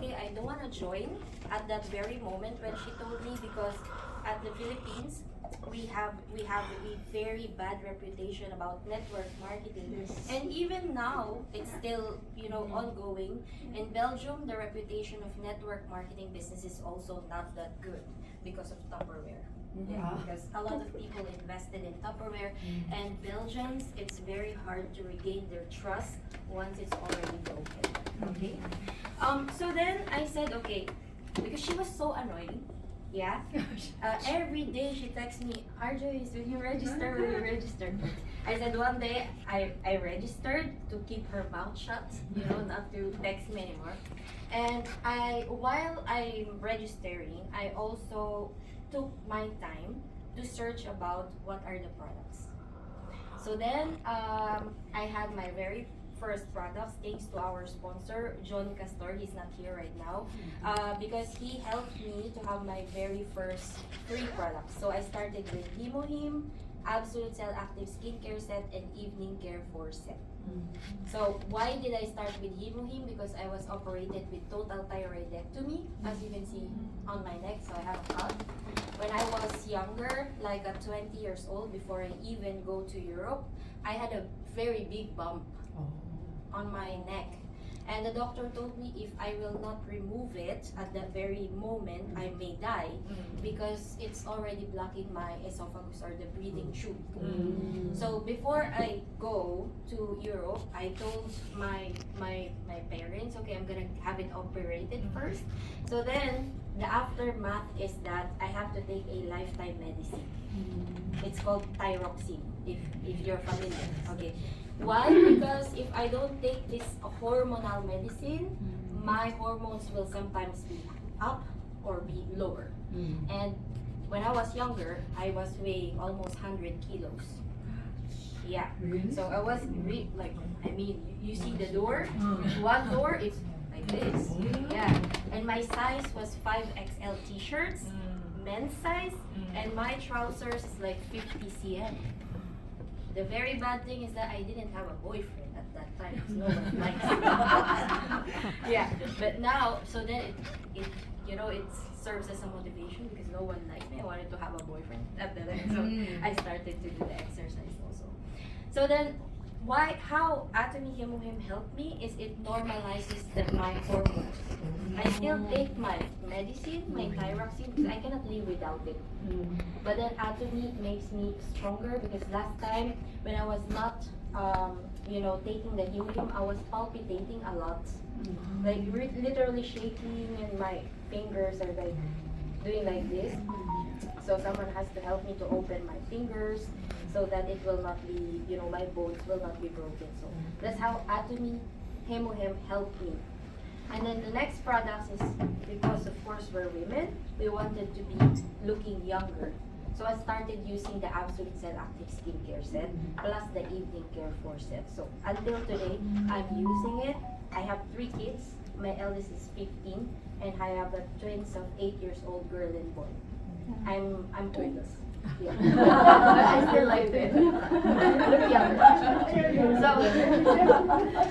okay, I don't want to join at that very moment when she told me, because at the Philippines, we have a very bad reputation about network marketing. Yes. And even now, it's still, ongoing. In Belgium, the reputation of network marketing business is also not that good because of Tupperware. Yeah, because a lot of people invested in Tupperware, and Belgians, it's very hard to regain their trust once it's already broken. Okay. So then I said, okay, because she was so annoying. Yeah. Every day she texts me, Arjoyce, will you register? Will you register? I said one day I registered to keep her mouth shut, not to text me anymore. And while I'm registering, I also took my time to search about what are the products. So then I had my very first products thanks to our sponsor, John Castor. He's not here right now because he helped me to have my very first 3 products. So I started with Hemohim, Absolute Cell Active Skincare Set, and Evening Care 4 Set. So why did I start with Hemohim? Because I was operated with total thyroidectomy, as you can see on my neck, so I have a cut. When I was younger, like at 20 years old, before I even go to Europe, I had a very big bump on my neck. And the doctor told me if I will not remove it at that very moment, I may die because it's already blocking my esophagus or the breathing tube. So before I go to Europe, I told my parents, okay, I'm gonna have it operated first. So then the aftermath is that I have to take a lifetime medicine. It's called thyroxine, if you're familiar. Okay. Why? Because if I don't take this hormonal medicine, my hormones will sometimes be up or be lower. And when I was younger, I was weighing almost 100 kilos. Yeah. So I was you see the door? One door is like this. Yeah. And my size was 5XL t-shirts, men's size, and my trousers is like 50 cm. The very bad thing is that I didn't have a boyfriend at that time, because no one likes me. Yeah, but now, so then it serves as a motivation because no one liked me. I wanted to have a boyfriend at that time, so I started to do the exercise also. So then, how Atomy Hemohim helped me is it normalizes my hormones. I still take my medicine, my thyroxine, because I cannot live without it. But then Atomy makes me stronger because last time when I was not, taking the Hemohim, I was palpitating a lot, like literally shaking, and my fingers are like doing like this. So someone has to help me to open my fingers so that it will not be, my bones will not be broken. So that's how Atomy Hemohim helped me. And then the next product is, because of course we're women, we wanted to be looking younger. So I started using the Absolute Cell Active Skincare Set plus the Evening Care 4 Set. So until today, I'm using it. I have 3 kids. My eldest is 15, and I have a twins of 8 years old girl and boy. I'm twins. Yeah. I still like it. Look younger. So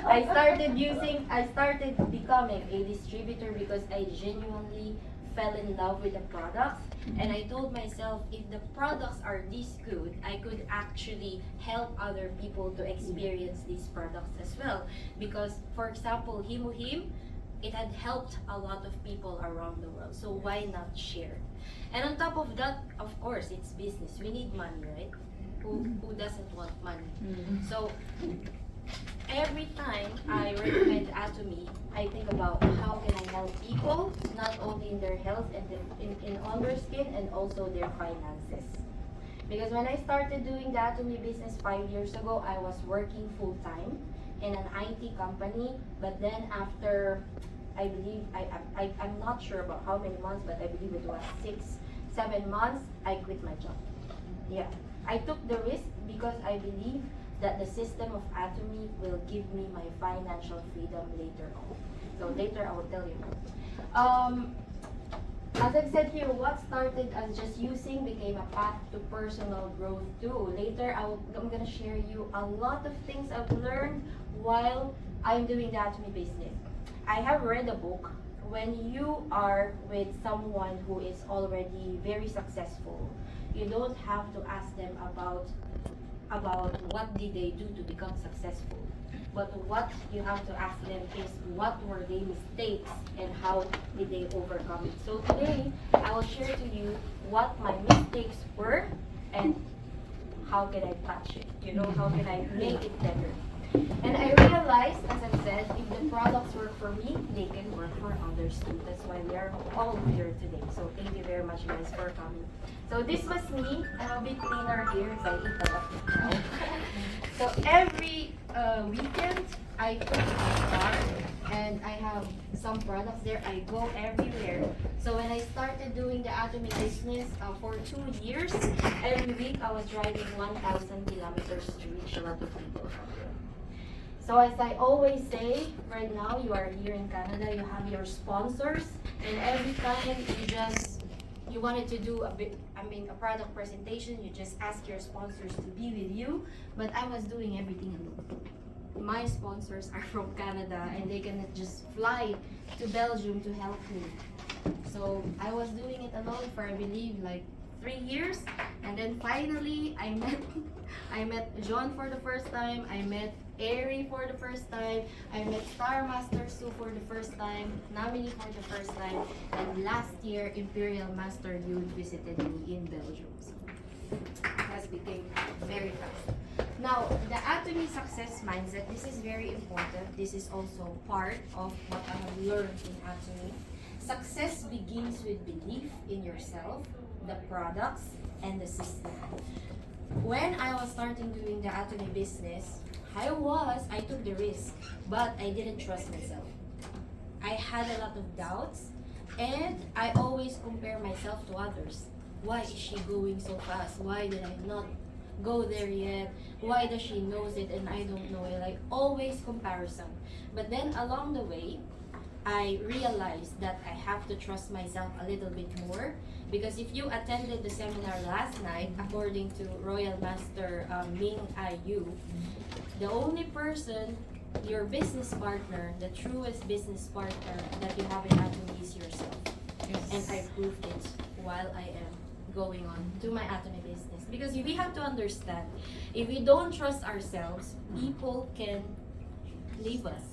I started becoming a distributor because I genuinely fell in love with the products, and I told myself if the products are this good, I could actually help other people to experience these products as well. Because for example, Hemohim, it had helped a lot of people around the world, so why not share? And on top of that, of course, it's business. We need money, right? Who doesn't want money? So every time I recommend Atomy, I think about how can I help people, not only in their health and on their skin, and also their finances. Because when I started doing the Atomy business 5 years ago, I was working full time in an IT company. But then after, I believe, I'm not sure about how many months, but I believe it was 6-7 months, I quit my job. Yeah, I took the risk because I believe that the system of Atomy will give me my financial freedom later on. So later I will tell you more. As I've said here, what started as just using became a path to personal growth too. Later I'm gonna share you a lot of things I've learned while I'm doing the Atomy business. I have read a book when you are with someone who is already very successful, you don't have to ask them about what did they do to become successful. But what you have to ask them is what were their mistakes and how did they overcome it. So today, I will share to you what my mistakes were and how can I patch it. How can I make it better. And I realized, as I said, if the products work for me, they can work for others too. That's why we are all here today. So thank you very much, guys, for coming. So this was me. I'm a bit cleaner here because I eat a lot now. So every weekend, I cook my car and I have some products there. I go everywhere. So when I started doing the Atomy business for 2 years, every week I was driving 1,000 kilometers to reach a lot of people. So as I always say, right now you are here in Canada, you have your sponsors, and every time you wanted to do a product presentation, you just ask your sponsors to be with you, but I was doing everything alone. My sponsors are from Canada and they cannot just fly to Belgium to help me. So I was doing it alone for I believe like 3 years, and then finally I met John for the first time, I met Airy for the first time, I met Star Master Sue for the first time, Namini for the first time, and last year Imperial Master Yud visited me in Belgium. So it has become very fast. Now, the Atomy success mindset, this is very important. This is also part of what I have learned in Atomy. Success begins with belief in yourself, the products, and the system. When I was starting doing the Atomy business, I took the risk, but I didn't trust myself. I had a lot of doubts, and I always compare myself to others. Why is she going so fast? Why did I not go there yet? Why does she knows it and I don't know it? Like always comparison. But then along the way, I realized that I have to trust myself a little bit more, because if you attended the seminar last night, according to Royal Master Ming Ayu, the only person, your business partner, the truest business partner that you have in Atomy is yourself. Yes. And I proved it while I am going on to my Atomy business. Because we have to understand, if we don't trust ourselves, people can leave us,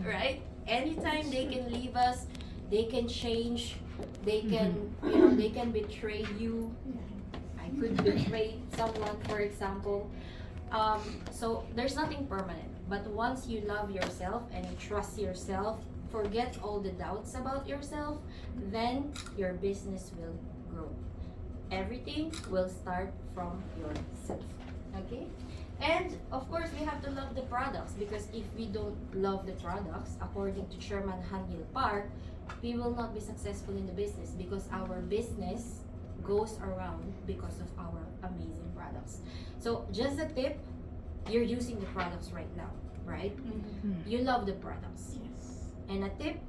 right? Anytime they can leave us, they can change, they can, they can betray you. I could betray someone, for example. So there's nothing permanent. But once you love yourself and you trust yourself, forget all the doubts about yourself, then your business will grow. Everything will start from yourself. Okay? And of course, we have to love the products, because if we don't love the products, according to Chairman Hangil Park, we will not be successful in the business, because our business goes around because of our amazing products. So just a tip, you're using the products right now, right? Mm-hmm. You love the products. Yes. And a tip,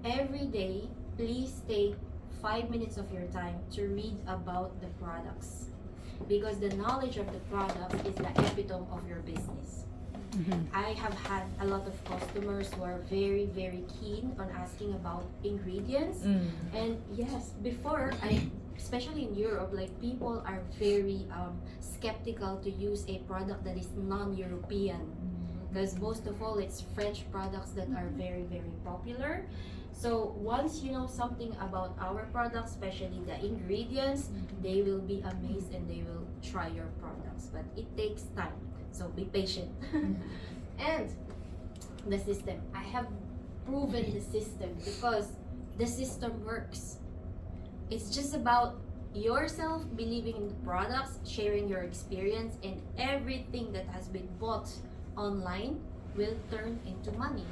every day, please take 5 minutes of your time to read about the products, because the knowledge of the product is the epitome of your business. Mm-hmm. I have had a lot of customers who are very, very keen on asking about ingredients. And yes, before, especially in Europe, like people are very skeptical to use a product that is non-European, because most of all, it's French products that are very, very popular. So once you know something about our products, especially the ingredients, they will be amazed and they will try your products. But it takes time, so be patient. And the system, I have proven the system, because the system works. It's just about yourself believing in the products, sharing your experience, and everything that has been bought online will turn into money.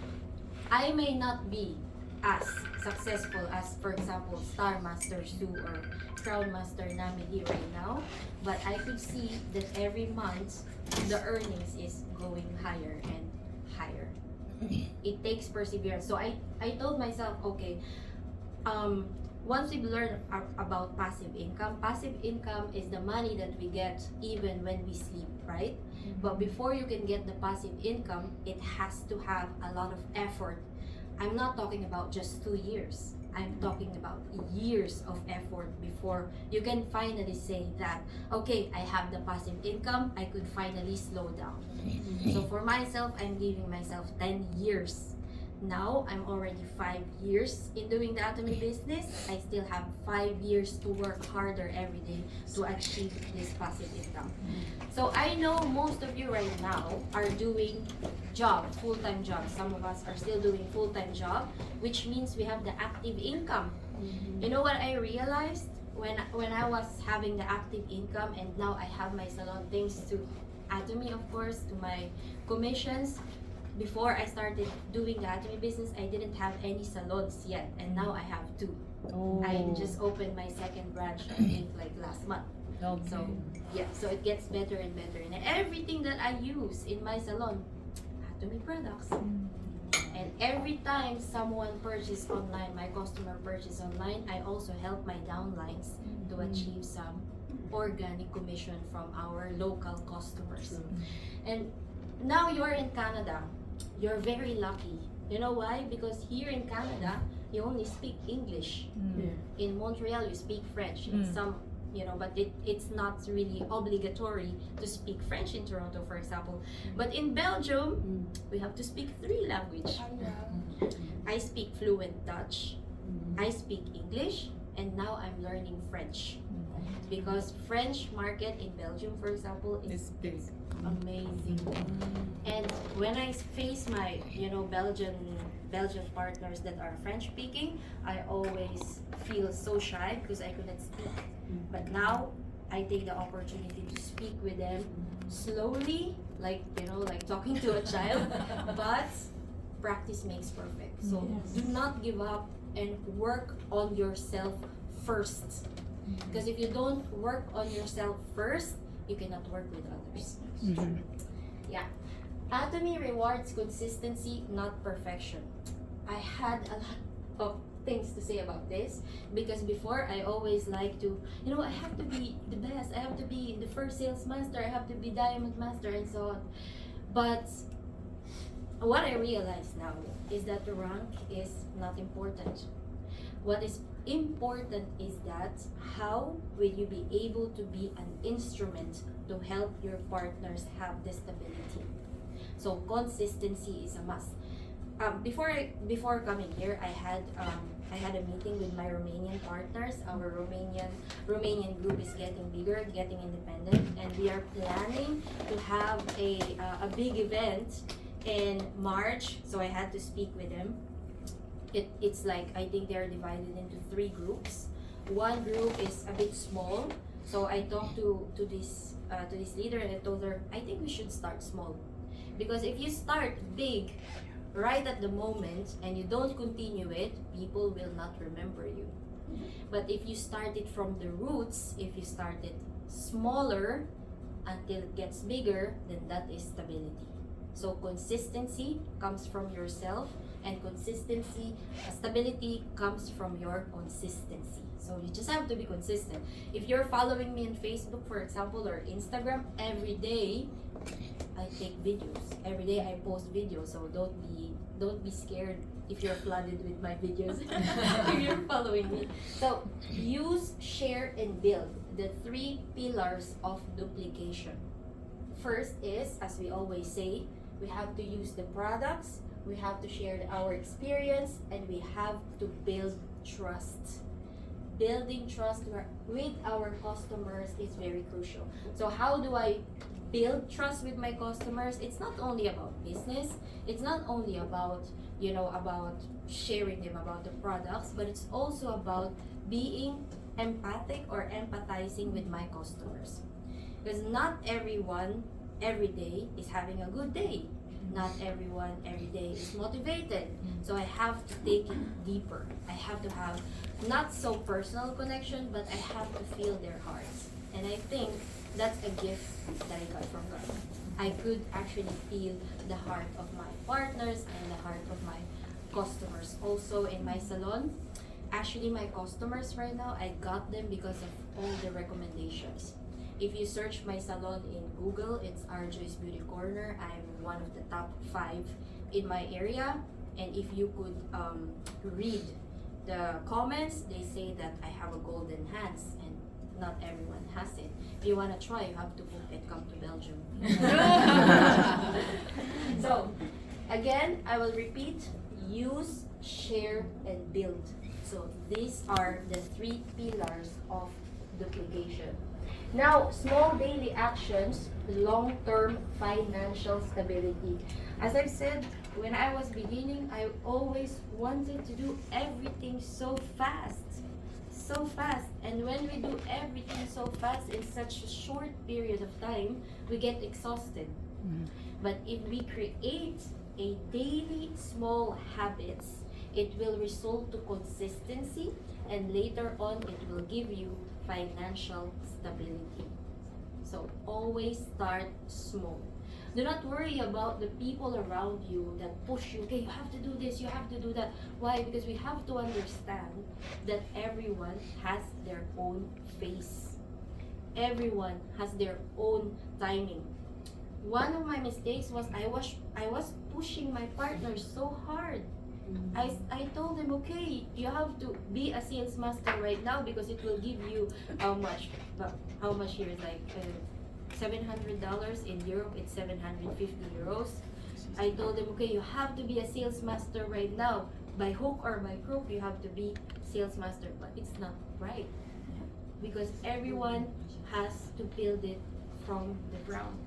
I may not be as successful as, for example, Star Master Sue or Crown Master Namidi right now, but I could see that every month the earnings is going higher and higher. It takes perseverance. So I told myself, okay, once we've learned about passive income is the money that we get even when we sleep, right? But before you can get the passive income, it has to have a lot of effort. I'm not talking about just 2 years. I'm talking about years of effort before you can finally say that, okay, I have the passive income, I could finally slow down. So for myself, I'm giving myself 10 years. Now, I'm already 5 years in doing the Atomy business. I still have 5 years to work harder every day to achieve this passive income. So I know most of you right now are doing full-time job. Some of us are still doing full-time job, which means we have the active income. You know what I realized when I was having the active income, and now I have my salon thanks to Atomy, of course, to my commissions. Before I started doing the Atomy business, I didn't have any salons yet, and now I have 2. I just opened my second branch, I think, like last month. So yeah, so it gets better and better, and everything that I use in my salon, Atomy products. And every time someone purchases online, my customer purchases online, I also help my downlines to achieve some organic commission from our local customers. And now you're in Canada, you're very lucky. You know why? Because here in Canada, you only speak English. In Montreal, you speak French. In some, but it's not really obligatory to speak French in Toronto, for example. But in Belgium, we have to speak 3 languages. I speak fluent Dutch, I speak English, and now I'm learning French. Because French market in Belgium, for example, is amazing. And when I face my, Belgian partners that are French speaking, I always feel so shy because I couldn't speak. But now I take the opportunity to speak with them slowly, like talking to a child. But practice makes perfect. So do not give up and work on yourself first. Because if you don't work on yourself first, you cannot work with others. Yeah. Atomy rewards consistency, not perfection. I had a lot of things to say about this because before I always like to, I have to be the best, I have to be the first sales master, I have to be diamond master, and so on. But what I realize now is that the rank is not important. What is important is that how will you be able to be an instrument to help your partners have the stability. So consistency is a must. Before coming here, I had a meeting with my Romanian partners. Our Romanian group is getting bigger, getting independent, and we are planning to have a big event in March. So I had to speak with them. It's like, I think they're divided into 3 groups. One group is a bit small, so I talked to this leader and I told her, I think we should start small, because if you start big right at the moment and you don't continue it, people will not remember you. But if you start it from the roots, if you start it smaller until it gets bigger, then that is stability. So consistency comes from yourself, and stability comes from your consistency. So you just have to be consistent. If you're following me on Facebook, for example, or Instagram, every day I take videos. Every day I post videos. So don't be scared if you're flooded with my videos. If you're following me. So use, share, and build, the 3 pillars of duplication. First is, as we always say, we have to use the products, we have to share our experience, and we have to build trust. Building trust with our customers is very crucial. So how do I build trust with my customers? It's not only about business, it's not only about about sharing them about the products, but it's also about being empathic or empathizing with my customers. Because not everyone every day is having a good day. Not everyone every day is motivated. So I have to take it deeper. I have to have not so personal connection, but I have to feel their hearts. And I think that's a gift that I got from God. I could actually feel the heart of my partners and the heart of my customers. Also in my salon, actually my customers right now, I got them because of all the recommendations. If you search my salon in Google, it's Arjoyce Beauty Corner. I'm one of the top 5 in my area. And if you could read the comments, they say that I have a golden hands, and not everyone has it. If you want to try, you have to book and come to Belgium. So, again, I will repeat: use, share, and build. So these are the 3 pillars of duplication. Now, small daily actions, long-term financial stability. As I've said, when I was beginning, I always wanted to do everything so fast. So fast. And when we do everything so fast in such a short period of time, we get exhausted. But if we create a daily small habits, it will result to consistency, and later on it will give you financial stability. So always start small. Do not worry about the people around you that push you. Okay, you have to do this, you have to do that. Why? Because we have to understand that everyone has their own pace. Everyone has their own timing. One of my mistakes was I was pushing my partner so hard. I told him, okay, you have to be a sales master right now because it will give you how much? How much here is like $700 in Europe? It's 750 euros. I told him, okay, you have to be a sales master right now. By hook or by crook, you have to be sales master. But it's not right, because everyone has to build it from the ground,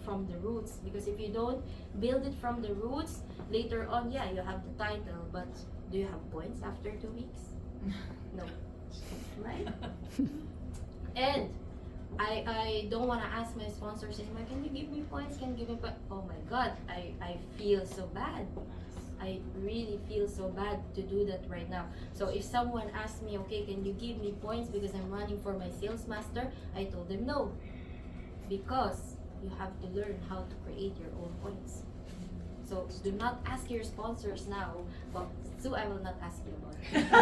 from the roots. Because if you don't build it from the roots, later on, yeah, you have the title, but do you have points after 2 weeks? No, right? And I don't want to ask my sponsors anymore, can you give me points, can you give me points? Oh my God, I feel so bad. I really feel so bad to do that right now. So if someone asks me, okay, can you give me points because I'm running for my sales master? I told them no, because you have to learn how to create your own points. So do not ask your sponsors now. Well, so I will not ask you about it. I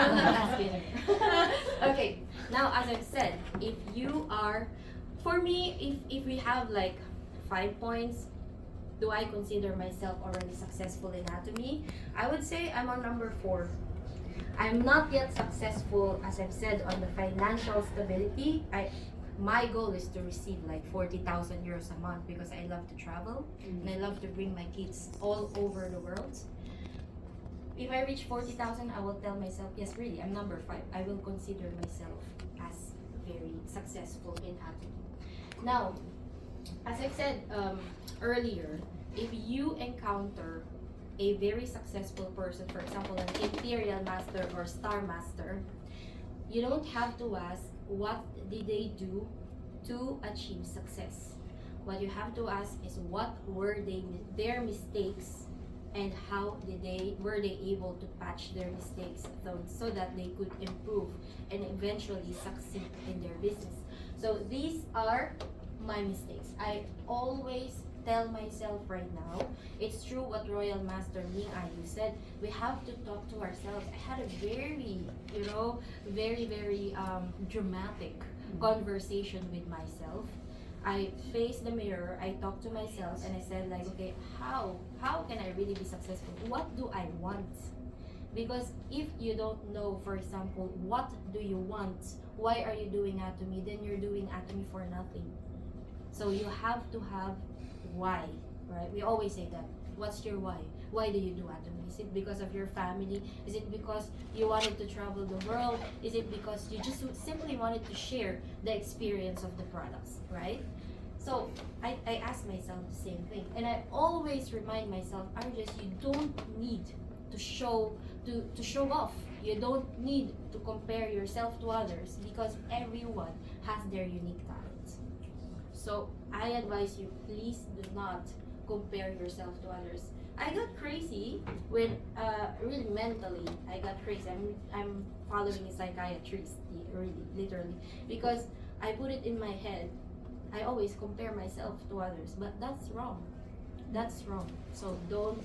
will not ask you. Okay, now as I've said, if you are, for me, if we have like 5 points, do I consider myself already successful in Atomy? I would say I'm on number 4. I'm not yet successful, as I've said, on the financial stability. My goal is to receive like 40,000 euros a month because I love to travel and I love to bring my kids all over the world. If I reach 40,000, I will tell myself, yes, really, I'm number 5. I will consider myself as very successful in Atomy. Now, as I said earlier, if you encounter a very successful person, for example, an Imperial Master or Star Master, you don't have to ask, what did they do to achieve success? What you have to ask is, what were their mistakes, and how were they able to patch their mistakes so that they could improve and eventually succeed in their business. So these are my mistakes. I always tell myself right now, it's true what Royal Master Ming Ayu said, we have to talk to ourselves. I had a very, very dramatic conversation with myself. I faced the mirror, I talked to myself, and I said like, okay, how can I really be successful? What do I want? Because if you don't know, for example, what do you want, why are you doing Atomy, then you're doing Atomy for nothing. So you have to have why, right? We always say that. What's your why? Why do you do Atomy? Is it because of your family? Is it because you wanted to travel the world? Is it because you just simply wanted to share the experience of the products, right? So I ask myself the same thing. And I always remind myself, Arjoyce, you don't need to show off. You don't need to compare yourself to others, because everyone has their unique talents. So I advise you, please do not compare yourself to others. I got crazy when, really mentally, I got crazy. I'm following a psychiatrist, really, literally, because I put it in my head, I always compare myself to others, but that's wrong. That's wrong. So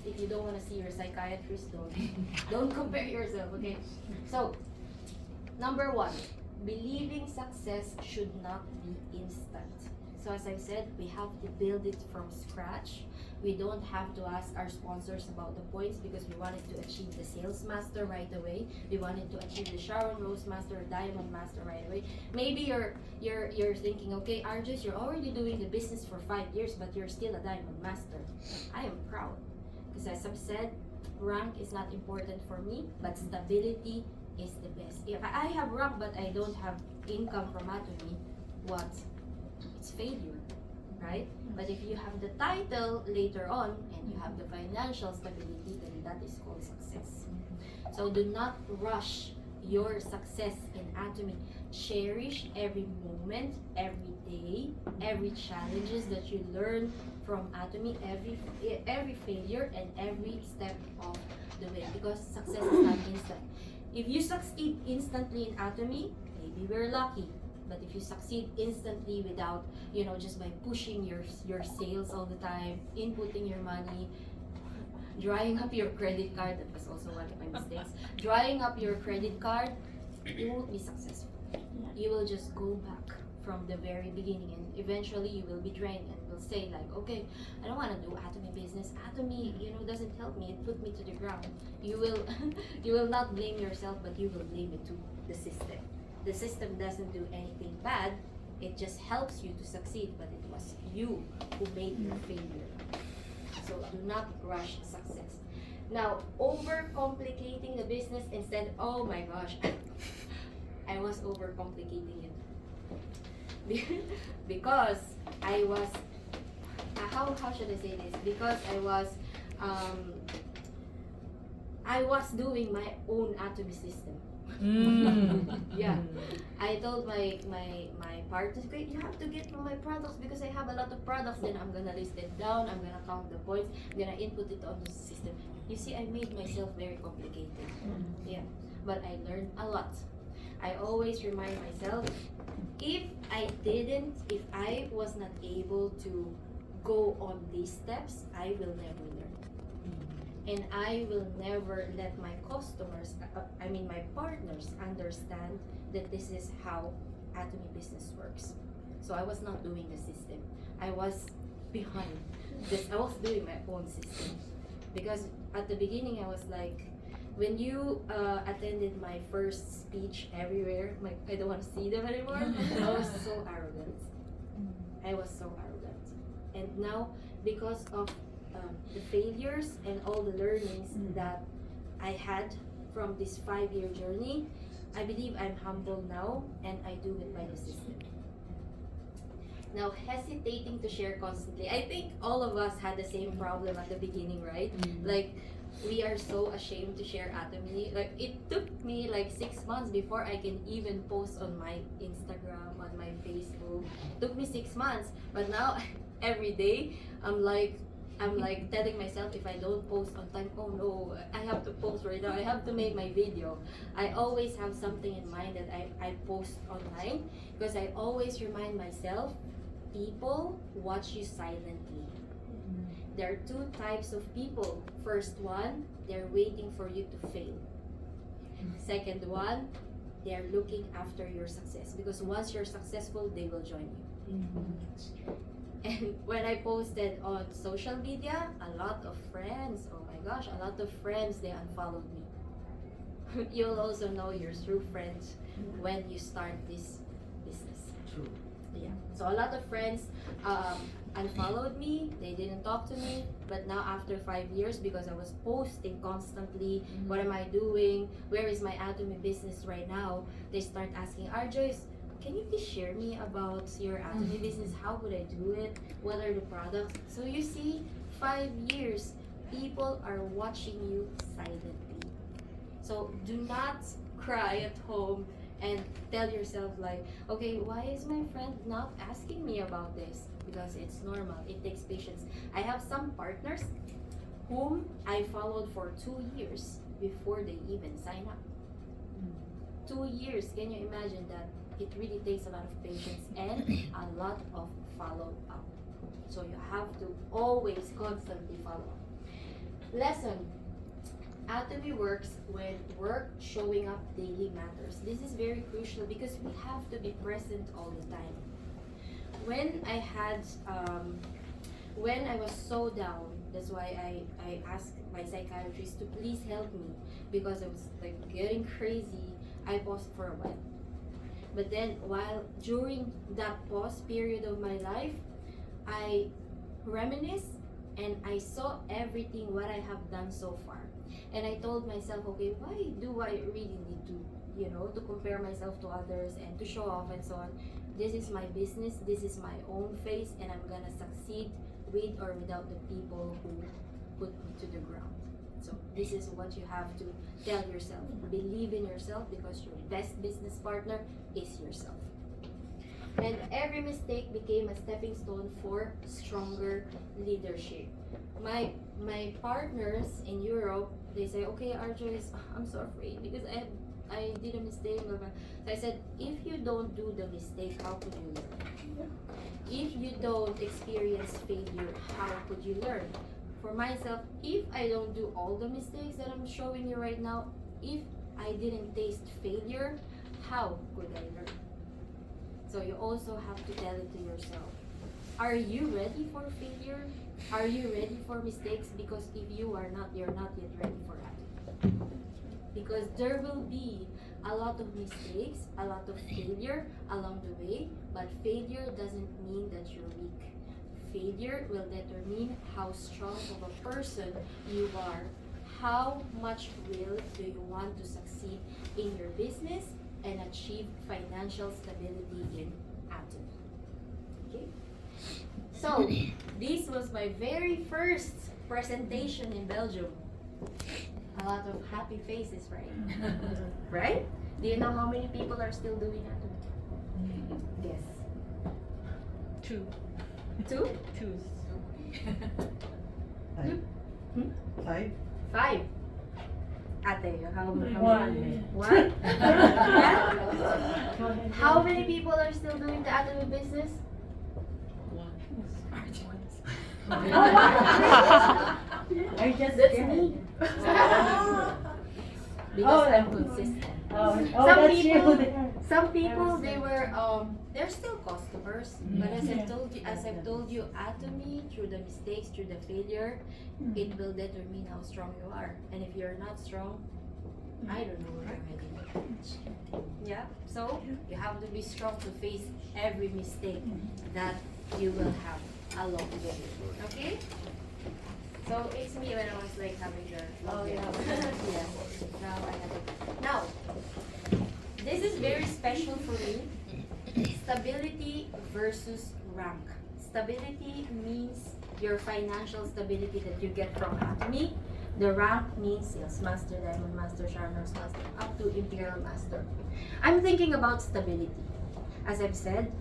if you don't want to see your psychiatrist, don't compare yourself, okay? So, number 1, believing success should not be instant. So as I said, we have to build it from scratch. We don't have to ask our sponsors about the points because we wanted to achieve the sales master right away. We wanted to achieve the Sharon Rose master, diamond master right away. Maybe you're thinking, okay, Arjoyce, you're already doing the business for 5 years, but you're still a diamond master. I am proud because as I've said, rank is not important for me, but stability is the best. If I have rank but I don't have income from Atomy, what? It's failure, right? But if you have the title later on and you have the financial stability, then that is called success. So do not rush your success in Atomy. Cherish every moment, every day, every challenges that you learn from Atomy, every failure and every step of the way, because success is not instant. If you succeed instantly in Atomy, maybe we're lucky. But if you succeed instantly without, just by pushing your sales all the time, inputting your money, drying up your credit card, that was also one of my mistakes, drying up your credit card, you won't be successful. You will just go back from the very beginning, and eventually you will be drained and will say like, okay, I don't want to do Atomy business. Atomy, doesn't help me. It put me to the ground. You will, you will not blame yourself, but you will blame it to the system. The system doesn't do anything bad. It just helps you to succeed, but it was you who made your failure. So do not rush success. Now, overcomplicating the business instead, oh my gosh, I was overcomplicating it. Because I was, how should I say this? Because I was doing my own Atomy system. Yeah, I told my partners, great, you have to get from my products because I have a lot of products. Then I'm gonna list it down. I'm gonna count the points. I'm gonna input it on the system. You see, I made myself very complicated. Yeah, but I learned a lot. I always remind myself, if I was not able to go on these steps, I will never learn. And I will never let my customers, my partners, understand that this is how Atomy business works. So I was not doing the system. I was behind. I was doing my own system. Because at the beginning I was like, when you attended my first speech everywhere, I don't want to see them anymore. I was so arrogant. I was so arrogant. And now, because of the failures and all the learnings that I had from this 5-year journey, I believe I'm humble now and I do it by the system. Now, hesitating to share constantly. I think all of us had the same problem at the beginning, right? Like, we are so ashamed to share Atomy. Like, it took me like 6 months before I can even post on my Instagram, on my Facebook. It took me 6 months, but now every day I'm like telling myself, if I don't post on time, oh no, I have to post right now. I have to make my video. I always have something in mind that I post online, because I always remind myself, people watch you silently. There are 2 types of people. First one, they're waiting for you to fail. Second one, they're looking after your success, because once you're successful, they will join you. And when I posted on social media, a lot of friends, oh my gosh, a lot of friends, they unfollowed me. You'll also know your true friends when you start this business. True. Yeah. So a lot of friends unfollowed me, they didn't talk to me, but now after 5 years, because I was posting constantly, what am I doing, where is my Atomy business right now, they start asking, Arjoyce, can you please share me about your Atomy business? How would I do it? What are the products? So you see, 5 years, people are watching you silently. So do not cry at home and tell yourself like, okay, why is my friend not asking me about this? Because it's normal, it takes patience. I have some partners whom I followed for 2 years before they even sign up. 2 years, can you imagine that? It really takes a lot of patience and a lot of follow-up. So you have to always constantly follow up. Lesson. Atomy works when work showing up daily matters. This is very crucial because we have to be present all the time. when I had when I was so down, that's why I asked my psychiatrist to please help me because I was like getting crazy. I paused for a while. But then while during that pause period of my life, I reminisce and I saw everything what I have done so far. And I told myself, okay, why do I really need to, to compare myself to others and to show off and so on? This is my business, this is my own face, and I'm gonna succeed with or without the people who put me to the ground. So this is what you have to tell yourself. Believe in yourself because your best business partner is yourself. And every mistake became a stepping stone for stronger leadership. My partners in Europe, they say, okay, Arjoyce, I'm so afraid because I did a mistake. Blah, blah. So I said, if you don't do the mistake, how could you learn? If you don't experience failure, how could you learn? For myself, if I don't do all the mistakes that I'm showing you right now, if I didn't taste failure, how could I learn? So you also have to tell it to yourself. Are you ready for failure? Are you ready for mistakes? Because if you are not, you're not yet ready for that. Because there will be a lot of mistakes, a lot of failure along the way, but failure doesn't mean that you're weak. Failure will determine how strong of a person you are. How much will do you want to succeed in your business and achieve financial stability in Atomy? Okay? So, this was my very first presentation in Belgium. A lot of happy faces, right? Right? Do you know how many people are still doing Atomy? Yes. 2. 2? 2. 5. 5. Ate, how many? 1. 1? Yeah? How many people are still doing the Atomy business? 1. I just That's scared. me. Because I'm consistent. Some people they were they're still customers, but as I've told you, Atomy, through the mistakes, through the failure, it will determine how strong you are. And if you're not strong, I don't know where you're heading. Yeah, so you have to be strong to face every mistake that you will have along the way. Okay? So it's me when I was like having the yeah. Now I have it. Now, this is very special for me. Stability versus rank. Stability means your financial stability that you get from Atomy. The rank means Sales Master, Diamond Master, Sharners Master, up to Imperial Master. I'm thinking about stability. As I've said,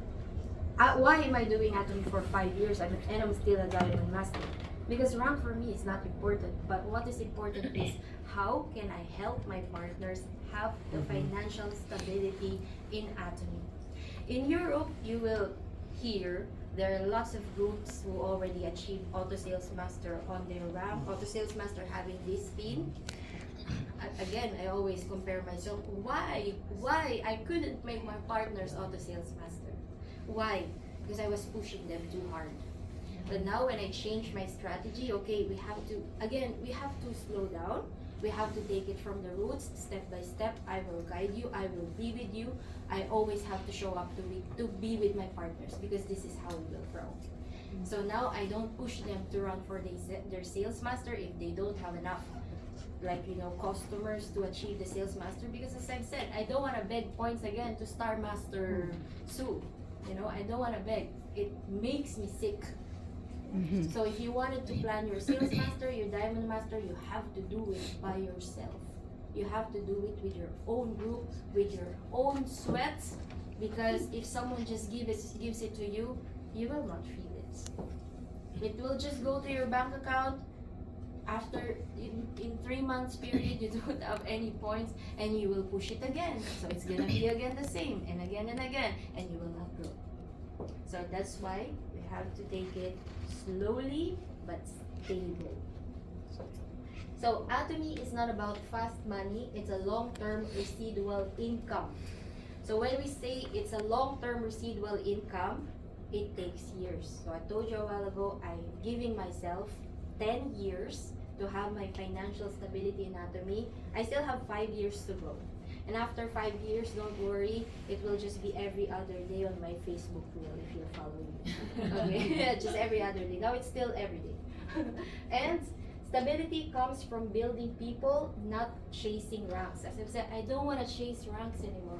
why am I doing Atomy for 5 years and I'm still a Diamond Master? Because rank for me is not important, but what is important is how can I help my partners have the financial stability in Atomy. In Europe, you will hear there are lots of groups who already achieved Auto Sales Master on their rank. Auto Sales Master having this pin. Again, I always compare myself. Why I couldn't make my partners Auto Sales Master? Why? Because I was pushing them too hard. But now when I change my strategy, okay, we have to slow down. We have to take it from the roots, step by step. I will guide you. I will be with you. I always have to show up to be with my partners because this is how we will grow. So now I don't push them to run for their sales master if they don't have enough, customers to achieve the sales master. Because as I've said, I don't want to beg points again to Star Master Sue. I don't want to beg. It makes me sick. So if you wanted to plan your sales master, your diamond master, you have to do it by yourself. You have to do it with your own group, with your own sweat, because if someone just gives it to you, you will not feel it. It will just go to your bank account. After in 3 months period, you don't have any points, and you will push it again. So it's gonna be again the same, and again, and you will not grow. So that's why we have to take it slowly but stable. So Atomy is not about fast money, it's a long-term residual income. So when we say it's a long-term residual income, it takes years. So I told you a while ago, I'm giving myself 10 years to have my financial stability in Atomy. I still have 5 years to go. And after 5 years, don't worry, it will just be every other day on my Facebook reel if you're following me. Okay, just every other day. Now it's still every day. And stability comes from building people, not chasing ranks. As I've said, I don't want to chase ranks anymore.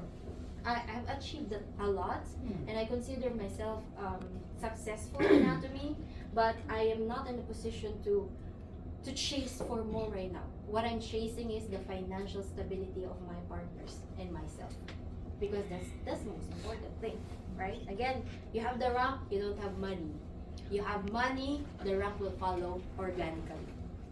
I've achieved a lot, and I consider myself successful in Atomy, but I am not in a position to chase for more right now. What I'm chasing is the financial stability of my partners and myself, because that's the most important thing, right? Again, you have the rank, you don't have money. You have money, the rank will follow organically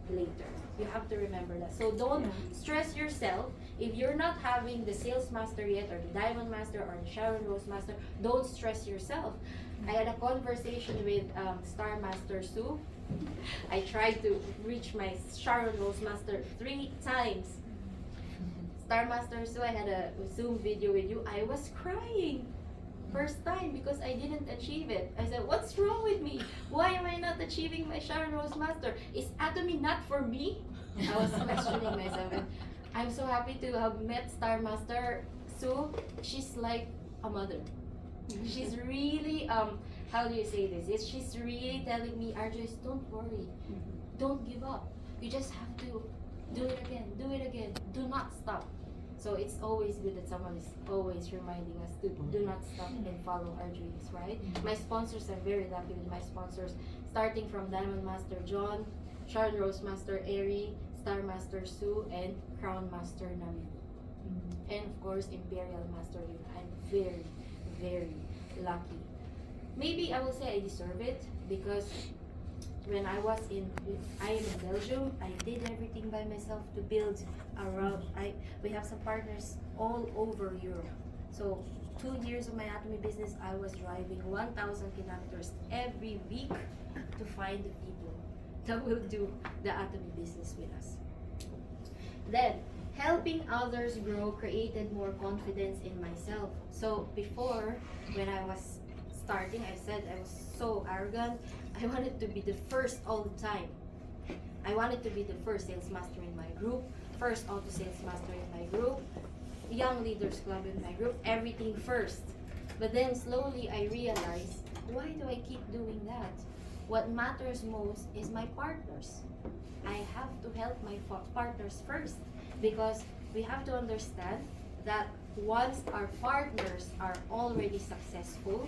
later. You have to remember that. So don't stress yourself if you're not having the sales master yet, or the diamond master, or the Sharon Rose master. Don't stress yourself. I had a conversation with Star Master Sue. I tried to reach my Sharon Rose master 3 times. Star Master Sue, I had a Zoom video with you. I was crying first time because I didn't achieve it. I said, what's wrong with me? Why am I not achieving my Sharon Rose master? Is Atomy not for me? I was questioning myself. And I'm so happy to have met Star Master Sue. She's like a mother. She's really how do you say this? She's really telling me, Arjoyce, don't worry, don't give up. You just have to do it again, do not stop. So it's always good that someone is always reminding us to do not stop and follow our dreams, right? My sponsors, I'm very lucky with my sponsors, starting from Diamond Master John, Sharon Rose Master Ari, Star Master Sue, and Crown Master Nami. And of course, Imperial Master Yun. I'm very, very lucky. Maybe I will say I deserve it because when I am in Belgium, I did everything by myself to build around. We have some partners all over Europe. So 2 years of my Atomy business, I was driving 1,000 kilometers every week to find the people that will do the Atomy business with us. Then, helping others grow created more confidence in myself. So before, when I was starting, I said I was so arrogant. I wanted to be the first all the time. I wanted to be the first sales master in my group, first auto sales master in my group, young leaders club in my group, everything first. But then slowly I realized, why do I keep doing that? What matters most is my partners. I have to help my partners first, because we have to understand that once our partners are already successful,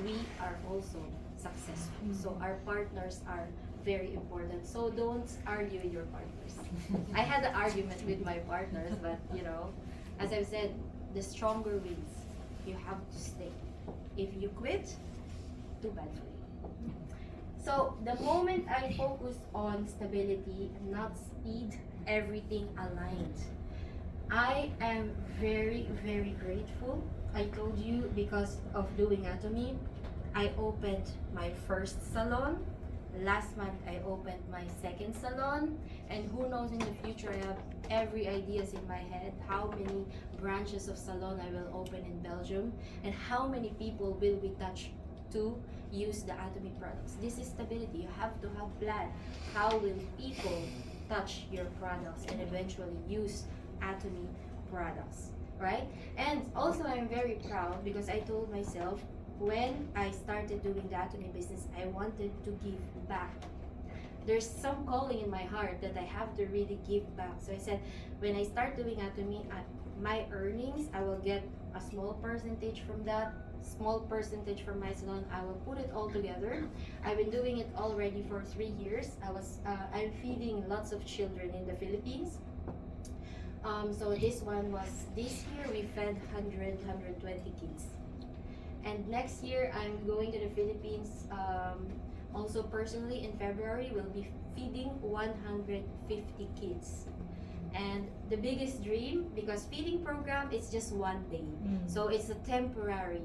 we are also successful. So our partners are very important. So don't argue with your partners. I had an argument with my partners, but as I've said, the stronger wins. You have to stay. If you quit, too bad for you. So the moment I focused on stability, not speed, everything aligned. I am very, very grateful. I told you, because of doing Atomy, I opened my first salon. Last month, I opened my second salon. And who knows, in the future, I have every ideas in my head how many branches of salon I will open in Belgium, and how many people will we touch to use the Atomy products. This is stability. You have to have plan. How will people touch your products and eventually use Atomy products, right? And also, I'm very proud because I told myself, when I started doing the Atomy business, I wanted to give back. There's some calling in my heart that I have to really give back. So I said, when I start doing Atomy, my earnings, I will get a small percentage from that, small percentage from my salon. I will put it all together. I've been doing it already for 3 years. I'm feeding lots of children in the Philippines. So this year we fed 120 kids. And next year I'm going to the Philippines, also personally in February. We'll be feeding 150 kids. And the biggest dream, because feeding program is just 1 day, so it's a temporary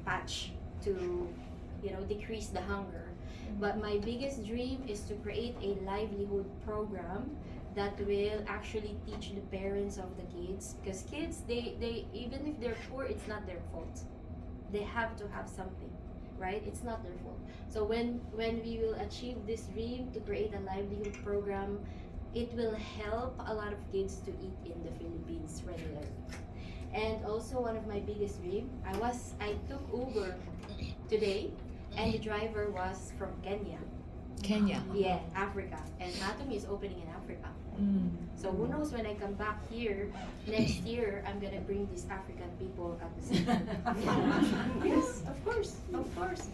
patch to decrease the hunger. But my biggest dream is to create a livelihood program that will actually teach the parents of the kids, because kids, they even if they're poor, it's not their fault. They have to have something. right? It's not their fault. So when we will achieve this dream to create a livelihood program, it will help a lot of kids to eat in the Philippines regularly. And also one of my biggest dream, I took Uber today, and the driver was from Kenya. Kenya. Yeah, Africa. And Atomy is opening in Africa. So who knows, when I come back here next year, I'm gonna bring these African people at the same time. Yes, of course, of course.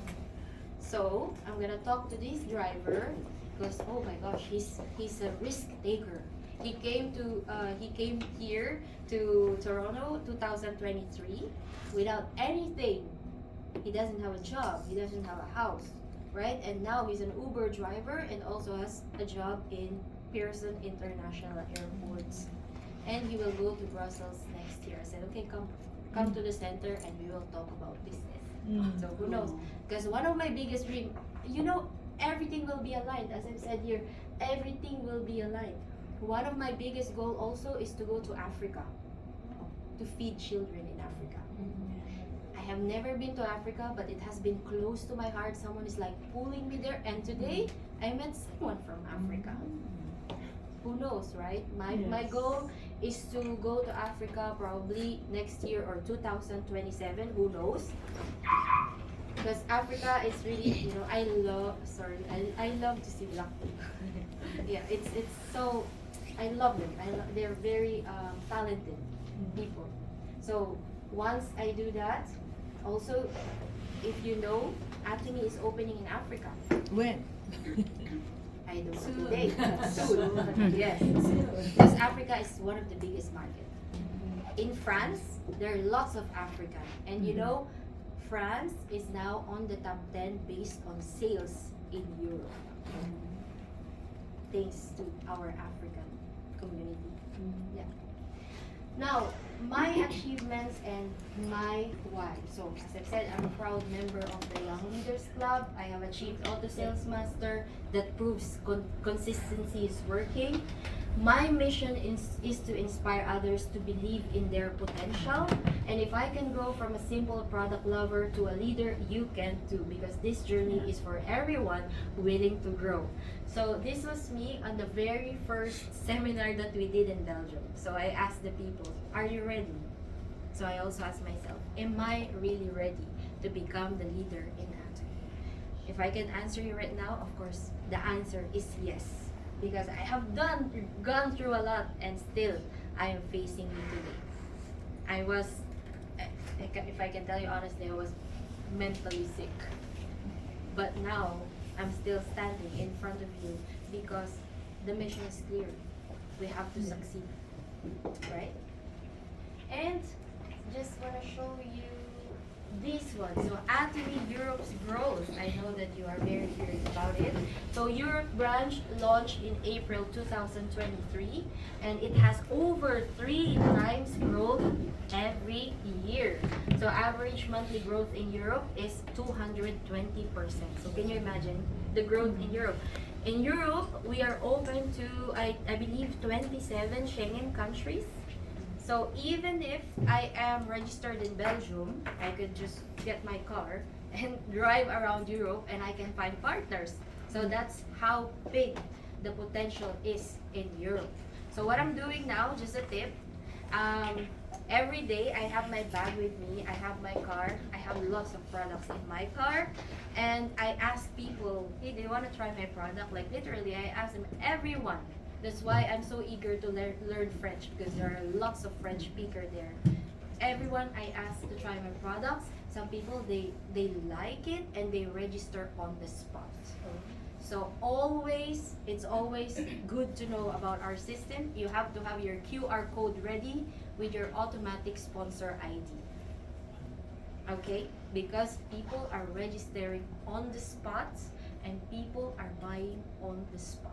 So I'm gonna talk to this driver because oh my gosh, he's a risk taker. He came here to Toronto 2023 without anything. He doesn't have a job. He doesn't have a house, right? And now he's an Uber driver and also has a job in Pearson International Airports. And he will go to Brussels next year. I said, okay, come to the center and we will talk about business. So who knows? Because one of my biggest dreams, everything will be aligned. As I've said here, everything will be aligned. One of my biggest goal also is to go to Africa, to feed children in Africa. I have never been to Africa, but it has been close to my heart. Someone is like pulling me there, and today I met someone from Africa. Who knows, right? My goal is to go to Africa probably next year or 2027. Who knows? Because Africa is really, I love to see black people. Yeah, it's so, I love them. They're very talented people. So once I do that, also, if you know, Atomy is opening in Africa. When? I don't know Soon. today. Soon. Yes. Because Africa is one of the biggest markets. In France, there are lots of African. And France is now on the top 10 based on sales in Europe. Thanks to our African community. Yeah. Now, my achievements and my why. So, as I've said, I'm a proud member of the Young Leaders Club. I have achieved Auto Sales Master that proves consistency is working. My mission is to inspire others to believe in their potential. And if I can grow from a simple product lover to a leader, you can too, because this journey is for everyone willing to grow. So this was me on the very first seminar that we did in Belgium. So I asked the people, are you ready? So I also asked myself, am I really ready to become the leader in Atomy? If I can answer you right now, of course, the answer is yes. Because I have gone through a lot, and still I am facing it today. I was, if I can tell you honestly, I was mentally sick. But now I'm still standing in front of you because the mission is clear. We have to succeed, right? And just want to show you this one. So Atomy Europe's growth. I know that you are very curious about it. So Europe branch launched in April 2023, and it has over 3 times growth every year. So average monthly growth in Europe is 220%. So can you imagine the growth in Europe? In Europe, we are open to, I believe, 27 Schengen countries. So even if I am registered in Belgium, I could just get my car and drive around Europe, and I can find partners. So that's how big the potential is in Europe. So what I'm doing now, just a tip, every day I have my bag with me, I have my car, I have lots of products in my car, and I ask people, hey, do you want to try my product? Like literally, I ask them, everyone. That's why I'm so eager to learn French, because there are lots of French speakers there. Everyone I ask to try my products, some people they like it and they register on the spot. So it's always good to know about our system. You have to have your QR code ready with your automatic sponsor ID. Okay? Because people are registering on the spot and people are buying on the spot.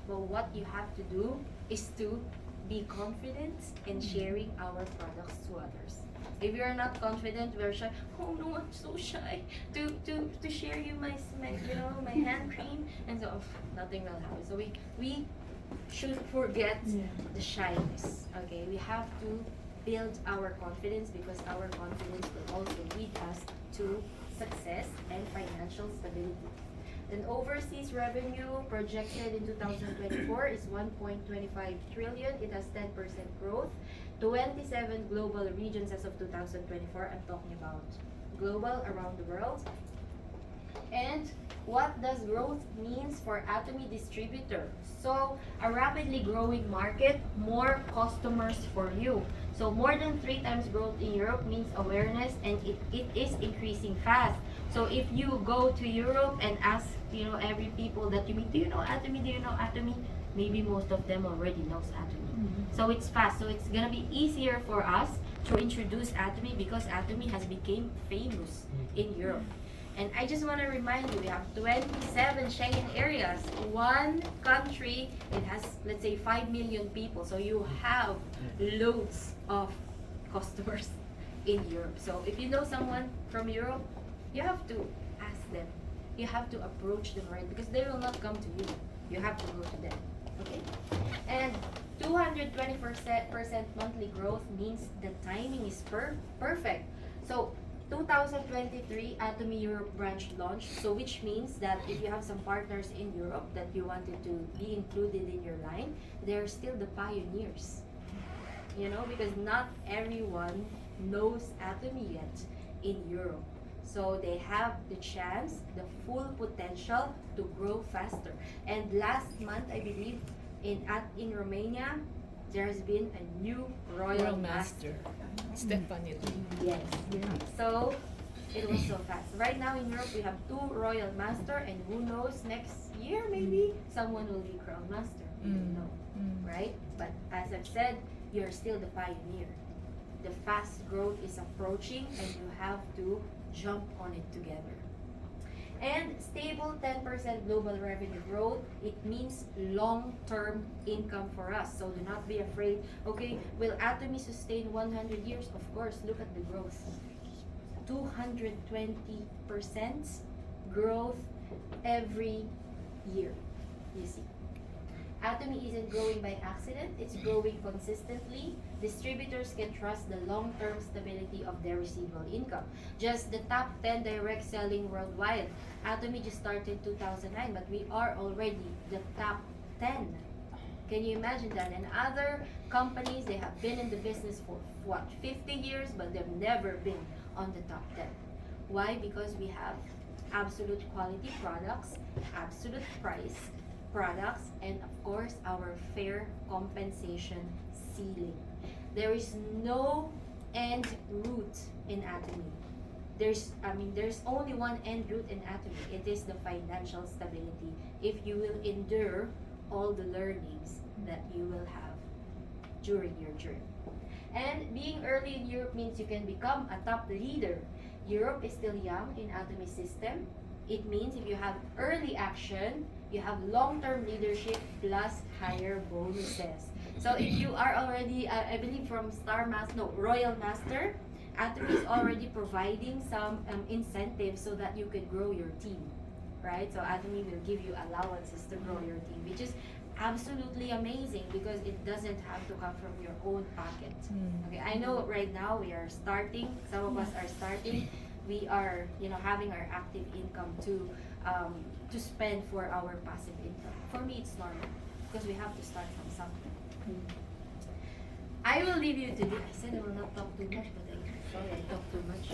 But what you have to do is to be confident in sharing our products to others. If you're not confident, we're shy. Oh no, I'm so shy to share you my hand cream, and so nothing will happen. So we should forget the shyness. Okay, we have to build our confidence, because our confidence will also lead us to success, and financial stability. Then overseas revenue projected in 2024 is 1.25 trillion. It has 10% growth. 27 global regions as of 2024. I'm talking about global, around the world. And what does growth means for Atomy distributor? So a rapidly growing market, more customers for you. So more than 3 times growth in Europe means awareness, and it is increasing fast. So if you go to Europe and ask, every people that you meet, do you know Atomy? Do you know Atomy? Maybe most of them already knows Atomy. So it's fast. So it's gonna be easier for us to introduce Atomy because Atomy has become famous in Europe. And I just want to remind you, we have 27 Schengen areas. One country, it has, let's say, 5 million people. So you have loads of customers in Europe. So if you know someone from Europe, you have to ask them. You have to approach them, right? Because they will not come to you. You have to go to them. Okay? And 220% monthly growth means the timing is perfect. So 2023 Atomy Europe branch launched, so which means that if you have some partners in Europe that you wanted to be included in your line, they're still the pioneers. Because not everyone knows Atomy yet in Europe. So they have the chance, the full potential to grow faster. And last month, I believe, in Romania, there's been a new Royal Master. Stephanie. Yes. So it was so fast. Right now in Europe, we have 2 Royal Master, and who knows, next year maybe someone will be Crown Master. You don't know, right? But as I've said, you're still the pioneer. The fast growth is approaching, and you have to jump on it together. And stable 10% global revenue growth, it means long-term income for us. So do not be afraid. Okay, will Atomy sustain 100 years? Of course, look at the growth. 220% growth every year, you see. Atomy isn't growing by accident, it's growing consistently. Distributors can trust the long-term stability of their residual income. Just the top 10 direct selling worldwide. Atomy just started 2009, but we are already the top 10. Can you imagine that? And other companies, they have been in the business for 50 years, but they've never been on the top 10. Why? Because we have absolute quality products, absolute price products, and of course our fair compensation ceiling. There is no end route in Atomy. There's only one end route in Atomy. It is the financial stability. If you will endure all the learnings that you will have during your journey. And being early in Europe means you can become a top leader. Europe is still young in Atomy system. It means if you have early action, you have long-term leadership plus higher bonuses. So if you are already, I believe from Royal Master, Atomy is already providing some incentives so that you could grow your team, right? So Atomy will give you allowances to grow your team, which is absolutely amazing because it doesn't have to come from your own pocket. Okay, I know right now we are starting, some of us are starting, we are having our active income to spend for our passive income. For me, it's normal because we have to start from something. I will leave you today. I said I will not talk too much, but I talk too much.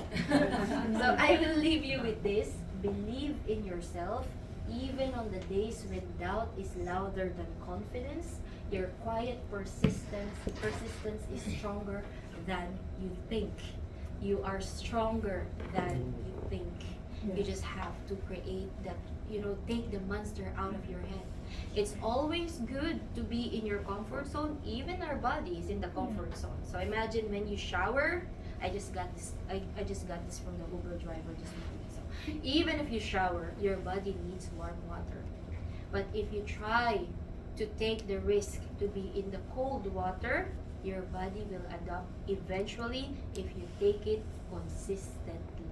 So I will leave you with this. Believe in yourself, even on the days when doubt is louder than confidence. Your quiet persistence is stronger than you think. You are stronger than you think. You just have to create that, take the monster out of your head. It's always good to be in your comfort zone. Even our body is in the comfort zone. So imagine when you shower. I just got this from the Uber driver this morning. So even if you shower, your body needs warm water. But if you try to take the risk to be in the cold water, your body will adapt eventually if you take it consistently.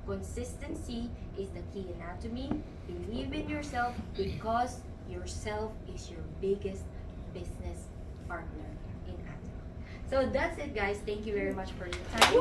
Consistency is the key in Atomy. Believe in yourself because yourself is your biggest business partner in Atomy. So that's it, guys. Thank you very much for your time.